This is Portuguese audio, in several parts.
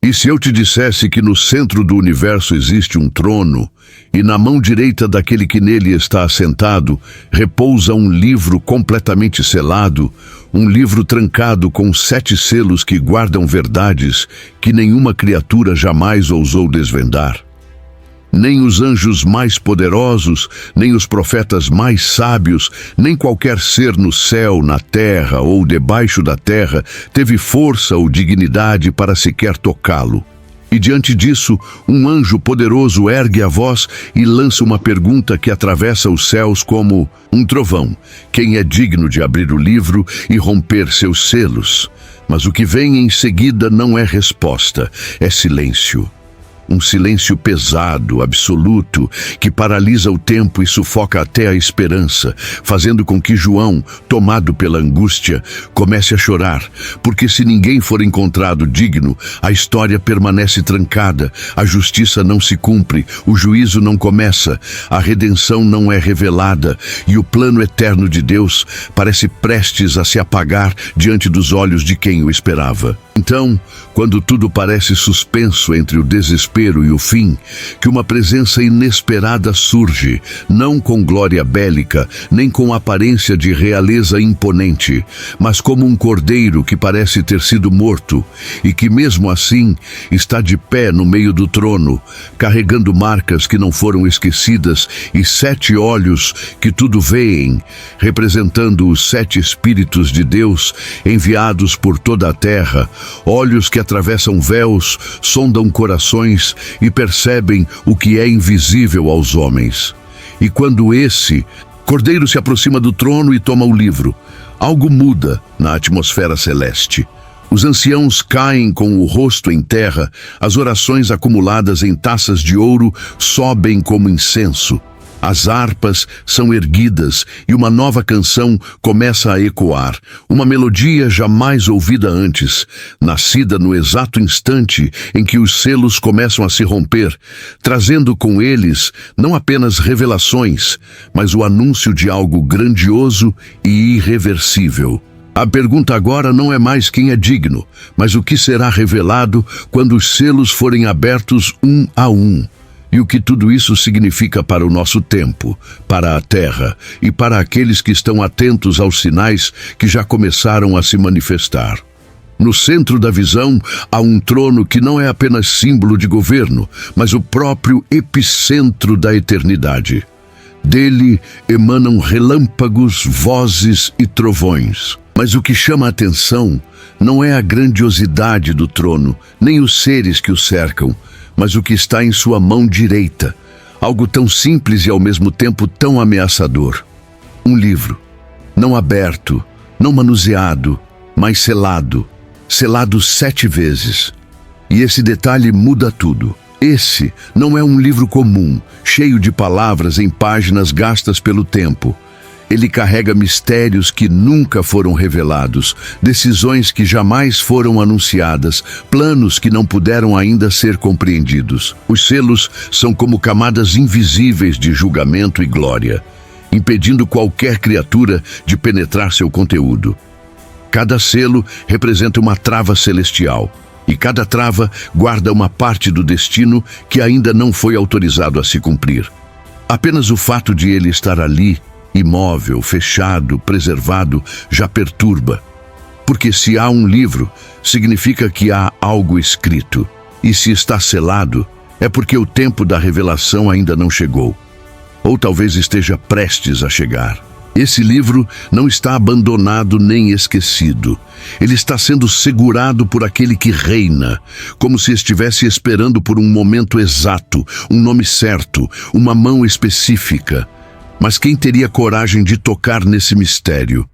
E se eu te dissesse que no centro do universo existe um trono, e na mão direita daquele que nele está assentado repousa um livro completamente selado, um livro trancado com 7 selos que guardam verdades que nenhuma criatura jamais ousou desvendar? Nem os anjos mais poderosos, nem os profetas mais sábios, nem qualquer ser no céu, na terra ou debaixo da terra teve força ou dignidade para sequer tocá-lo. E diante disso, um anjo poderoso ergue a voz e lança uma pergunta que atravessa os céus como um trovão: quem é digno de abrir o livro e romper seus selos? Mas o que vem em seguida não é resposta, é silêncio. Um silêncio pesado, absoluto, que paralisa o tempo e sufoca até a esperança, fazendo com que João, tomado pela angústia, comece a chorar, porque se ninguém for encontrado digno, a história permanece trancada, a justiça não se cumpre, o juízo não começa, a redenção não é revelada e o plano eterno de Deus parece prestes a se apagar diante dos olhos de quem o esperava. Então, quando tudo parece suspenso entre o desespero e o fim, que uma presença inesperada surge, não com glória bélica, nem com aparência de realeza imponente, mas como um cordeiro que parece ter sido morto, e que mesmo assim está de pé no meio do trono, carregando marcas que não foram esquecidas e 7 olhos que tudo veem, representando os 7 Espíritos de Deus enviados por toda a terra, olhos que atravessam véus, sondam corações e percebem o que é invisível aos homens. E quando esse cordeiro se aproxima do trono e toma o livro, algo muda na atmosfera celeste. Os anciãos caem com o rosto em terra, as orações acumuladas em taças de ouro sobem como incenso. As harpas são erguidas e uma nova canção começa a ecoar, uma melodia jamais ouvida antes, nascida no exato instante em que os selos começam a se romper, trazendo com eles não apenas revelações, mas o anúncio de algo grandioso e irreversível. A pergunta agora não é mais quem é digno, mas o que será revelado quando os selos forem abertos um a um. E o que tudo isso significa para o nosso tempo, para a Terra e para aqueles que estão atentos aos sinais que já começaram a se manifestar. No centro da visão há um trono que não é apenas símbolo de governo, mas o próprio epicentro da eternidade. Dele emanam relâmpagos, vozes e trovões. Mas o que chama a atenção não é a grandiosidade do trono, nem os seres que o cercam, mas o que está em sua mão direita, algo tão simples e ao mesmo tempo tão ameaçador. Um livro, não aberto, não manuseado, mas selado, selado 7 vezes. E esse detalhe muda tudo. Esse não é um livro comum, cheio de palavras em páginas gastas pelo tempo. Ele carrega mistérios que nunca foram revelados, decisões que jamais foram anunciadas, planos que não puderam ainda ser compreendidos. Os selos são como camadas invisíveis de julgamento e glória, impedindo qualquer criatura de penetrar seu conteúdo. Cada selo representa uma trava celestial, e cada trava guarda uma parte do destino que ainda não foi autorizado a se cumprir. Apenas o fato de ele estar ali, imóvel, fechado, preservado, já perturba. Porque se há um livro, significa que há algo escrito. E se está selado, é porque o tempo da revelação ainda não chegou. Ou talvez esteja prestes a chegar. Esse livro não está abandonado nem esquecido. Ele está sendo segurado por aquele que reina, como se estivesse esperando por um momento exato, um nome certo, uma mão específica. Mas quem teria coragem de tocar nesse mistério?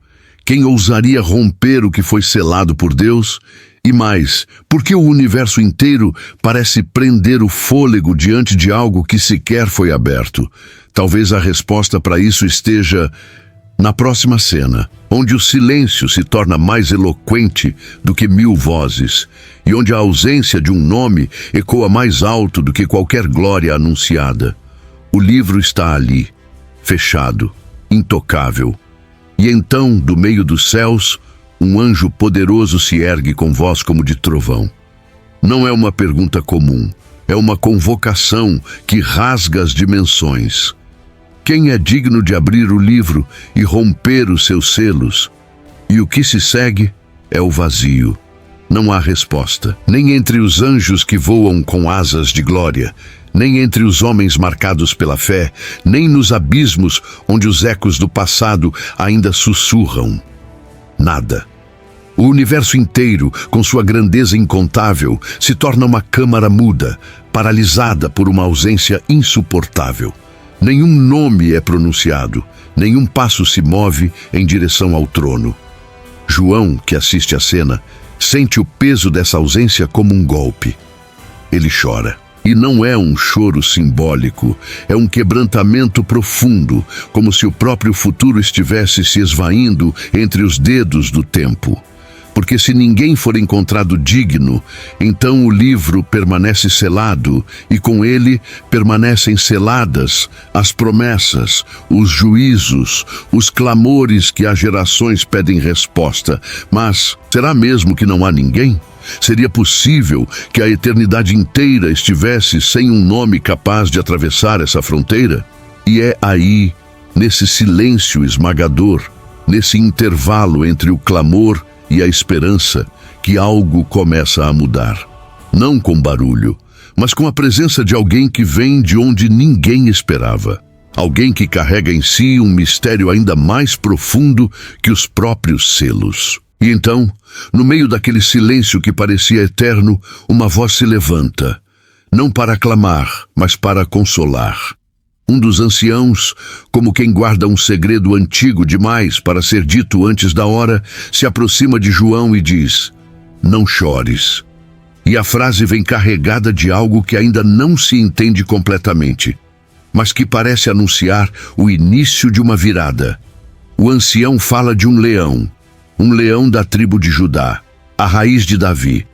Quem ousaria romper o que foi selado por Deus? E mais, por que o universo inteiro parece prender o fôlego diante de algo que sequer foi aberto? Talvez a resposta para isso esteja na próxima cena, onde o silêncio se torna mais eloquente do que 1000 vozes, e onde a ausência de um nome ecoa mais alto do que qualquer glória anunciada. O livro está ali, fechado, intocável. E então, do meio dos céus, um anjo poderoso se ergue com voz como de trovão. Não é uma pergunta comum, é uma convocação que rasga as dimensões. Quem é digno de abrir o livro e romper os seus selos? E o que se segue é o vazio. Não há resposta, nem entre os anjos que voam com asas de glória, nem entre os homens marcados pela fé, nem nos abismos onde os ecos do passado ainda sussurram. Nada. O universo inteiro, com sua grandeza incontável, se torna uma câmara muda, paralisada por uma ausência insuportável. Nenhum nome é pronunciado, nenhum passo se move em direção ao trono. João, que assiste à cena, sente o peso dessa ausência como um golpe. Ele chora. E não é um choro simbólico, é um quebrantamento profundo, como se o próprio futuro estivesse se esvaindo entre os dedos do tempo. Porque se ninguém for encontrado digno, então o livro permanece selado, e com ele permanecem seladas as promessas, os juízos, os clamores que as gerações pedem resposta. Mas será mesmo que não há ninguém? Seria possível que a eternidade inteira estivesse sem um nome capaz de atravessar essa fronteira? E é aí, nesse silêncio esmagador, nesse intervalo entre o clamor e a esperança, que algo começa a mudar. Não com barulho, mas com a presença de alguém que vem de onde ninguém esperava. Alguém que carrega em si um mistério ainda mais profundo que os próprios selos. E então, no meio daquele silêncio que parecia eterno, uma voz se levanta, não para clamar, mas para consolar. Um dos anciãos, como quem guarda um segredo antigo demais para ser dito antes da hora, se aproxima de João e diz: "Não chores." E a frase vem carregada de algo que ainda não se entende completamente, mas que parece anunciar o início de uma virada. O ancião fala de um leão da tribo de Judá, a raiz de Davi,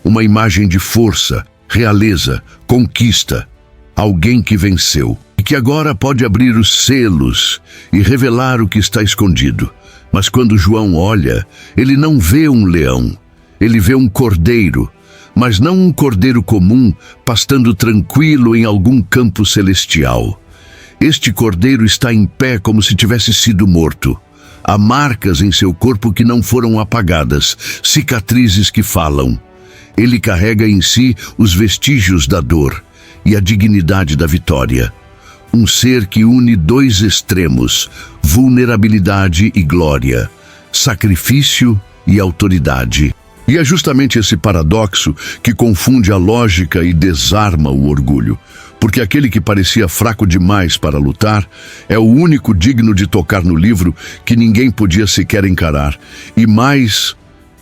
uma imagem de força, realeza, conquista, alguém que venceu e que agora pode abrir os selos e revelar o que está escondido. Mas quando João olha, ele não vê um leão, ele vê um cordeiro, mas não um cordeiro comum pastando tranquilo em algum campo celestial. Este cordeiro está em pé como se tivesse sido morto. Há marcas em seu corpo que não foram apagadas, cicatrizes que falam. Ele carrega em si os vestígios da dor e a dignidade da vitória. Um ser que une dois extremos, vulnerabilidade e glória, sacrifício e autoridade. E é justamente esse paradoxo que confunde a lógica e desarma o orgulho. Porque aquele que parecia fraco demais para lutar é o único digno de tocar no livro que ninguém podia sequer encarar. E mais,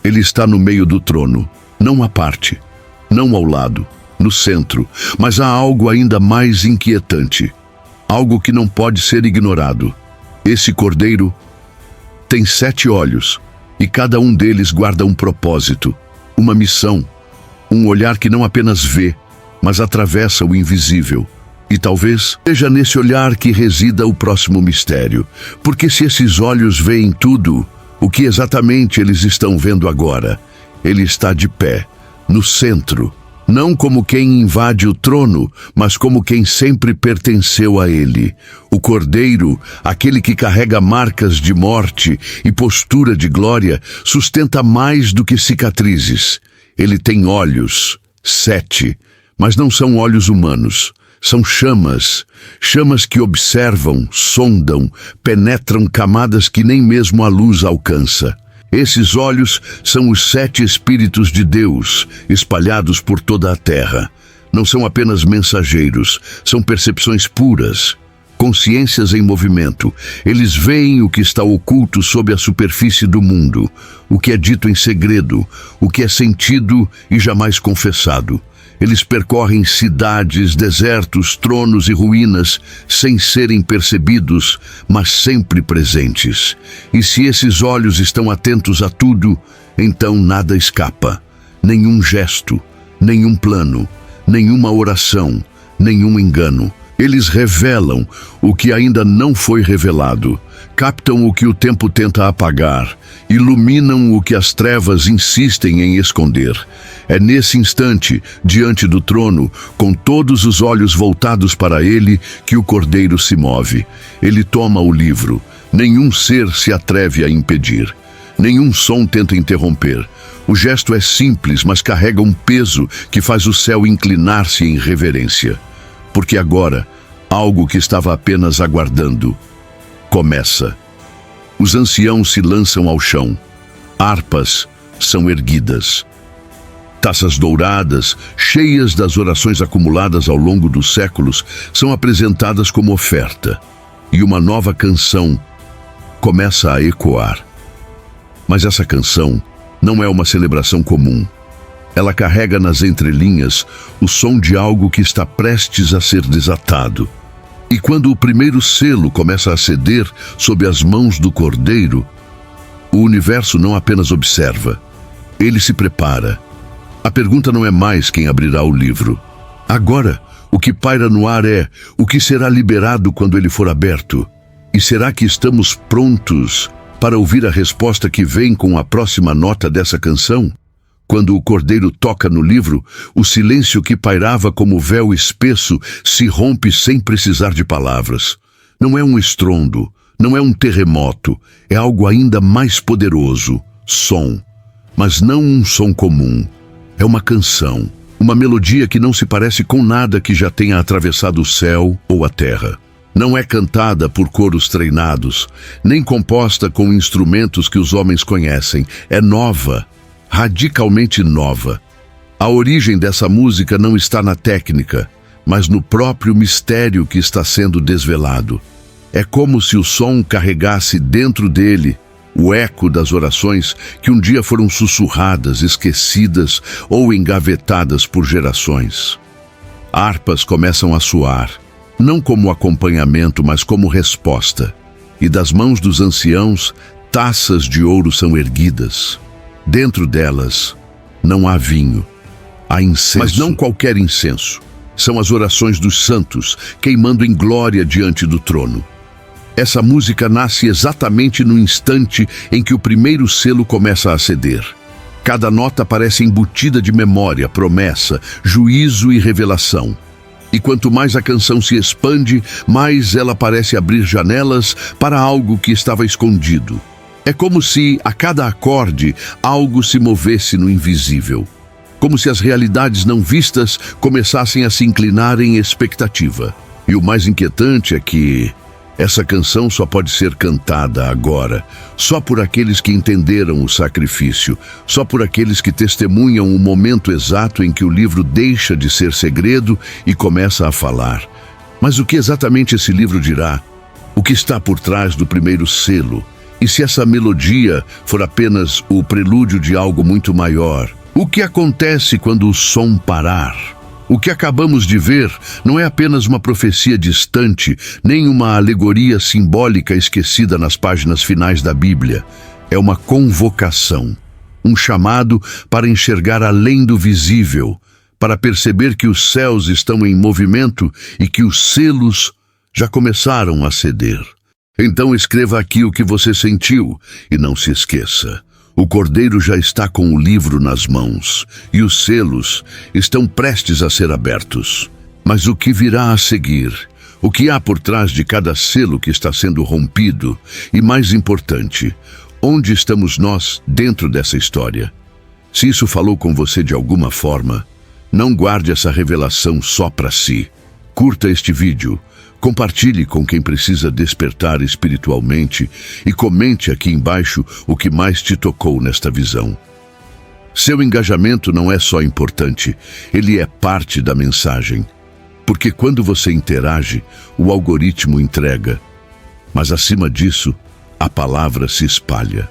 ele está no meio do trono, não à parte, não ao lado, no centro. Mas há algo ainda mais inquietante, algo que não pode ser ignorado. Esse cordeiro tem 7 olhos, e cada um deles guarda um propósito, uma missão, um olhar que não apenas vê, mas atravessa o invisível. E talvez seja nesse olhar que resida o próximo mistério. Porque se esses olhos veem tudo, o que exatamente eles estão vendo agora? Ele está de pé, no centro, não como quem invade o trono, mas como quem sempre pertenceu a ele. O cordeiro, aquele que carrega marcas de morte e postura de glória, sustenta mais do que cicatrizes. Ele tem olhos, 7, mas não são olhos humanos, são chamas, chamas que observam, sondam, penetram camadas que nem mesmo a luz alcança. Esses olhos são os 7 Espíritos de Deus, espalhados por toda a terra. Não são apenas mensageiros, são percepções puras, consciências em movimento. Eles veem o que está oculto sob a superfície do mundo, o que é dito em segredo, o que é sentido e jamais confessado. Eles percorrem cidades, desertos, tronos e ruínas sem serem percebidos, mas sempre presentes. E se esses olhos estão atentos a tudo, então nada escapa. Nenhum gesto, nenhum plano, nenhuma oração, nenhum engano. Eles revelam o que ainda não foi revelado, captam o que o tempo tenta apagar, iluminam o que as trevas insistem em esconder. É nesse instante, diante do trono, com todos os olhos voltados para ele, que o Cordeiro se move. Ele toma o livro. Nenhum ser se atreve a impedir. Nenhum som tenta interromper. O gesto é simples, mas carrega um peso que faz o céu inclinar-se em reverência. Porque agora, algo que estava apenas aguardando, começa. Os anciãos se lançam ao chão. Harpas são erguidas. Taças douradas, cheias das orações acumuladas ao longo dos séculos, são apresentadas como oferta. E uma nova canção começa a ecoar. Mas essa canção não é uma celebração comum. Ela carrega nas entrelinhas o som de algo que está prestes a ser desatado. E quando o primeiro selo começa a ceder sob as mãos do Cordeiro, o universo não apenas observa, ele se prepara. A pergunta não é mais quem abrirá o livro. Agora, o que paira no ar é o que será liberado quando ele for aberto. E será que estamos prontos para ouvir a resposta que vem com a próxima nota dessa canção? Quando o Cordeiro toca no livro, o silêncio que pairava como véu espesso se rompe sem precisar de palavras. Não é um estrondo, não é um terremoto, é algo ainda mais poderoso, som. Mas não um som comum. É uma canção, uma melodia que não se parece com nada que já tenha atravessado o céu ou a terra. Não é cantada por coros treinados, nem composta com instrumentos que os homens conhecem. É nova, radicalmente nova. A origem dessa música não está na técnica, mas no próprio mistério que está sendo desvelado. É como se o som carregasse dentro dele o eco das orações que um dia foram sussurradas, esquecidas ou engavetadas por gerações. Harpas começam a soar, não como acompanhamento, mas como resposta. E das mãos dos anciãos, taças de ouro são erguidas. Dentro delas, não há vinho, há incenso. Mas não qualquer incenso. São as orações dos santos, queimando em glória diante do trono. Essa música nasce exatamente no instante em que o primeiro selo começa a ceder. Cada nota parece embutida de memória, promessa, juízo e revelação. E quanto mais a canção se expande, mais ela parece abrir janelas para algo que estava escondido. É como se, a cada acorde, algo se movesse no invisível. Como se as realidades não vistas começassem a se inclinar em expectativa. E o mais inquietante é que essa canção só pode ser cantada agora, só por aqueles que entenderam o sacrifício, só por aqueles que testemunham o momento exato em que o livro deixa de ser segredo e começa a falar. Mas o que exatamente esse livro dirá? O que está por trás do primeiro selo? E se essa melodia for apenas o prelúdio de algo muito maior? O que acontece quando o som parar? O que acabamos de ver não é apenas uma profecia distante, nem uma alegoria simbólica esquecida nas páginas finais da Bíblia. É uma convocação, um chamado para enxergar além do visível, para perceber que os céus estão em movimento e que os selos já começaram a ceder. Então escreva aqui o que você sentiu e não se esqueça. O Cordeiro já está com o livro nas mãos e os selos estão prestes a ser abertos. Mas o que virá a seguir? O que há por trás de cada selo que está sendo rompido? E mais importante, onde estamos nós dentro dessa história? Se isso falou com você de alguma forma, não guarde essa revelação só para si. Curta este vídeo. Compartilhe com quem precisa despertar espiritualmente e comente aqui embaixo o que mais te tocou nesta visão. Seu engajamento não é só importante, ele é parte da mensagem. Porque quando você interage, o algoritmo entrega. Mas acima disso, a palavra se espalha.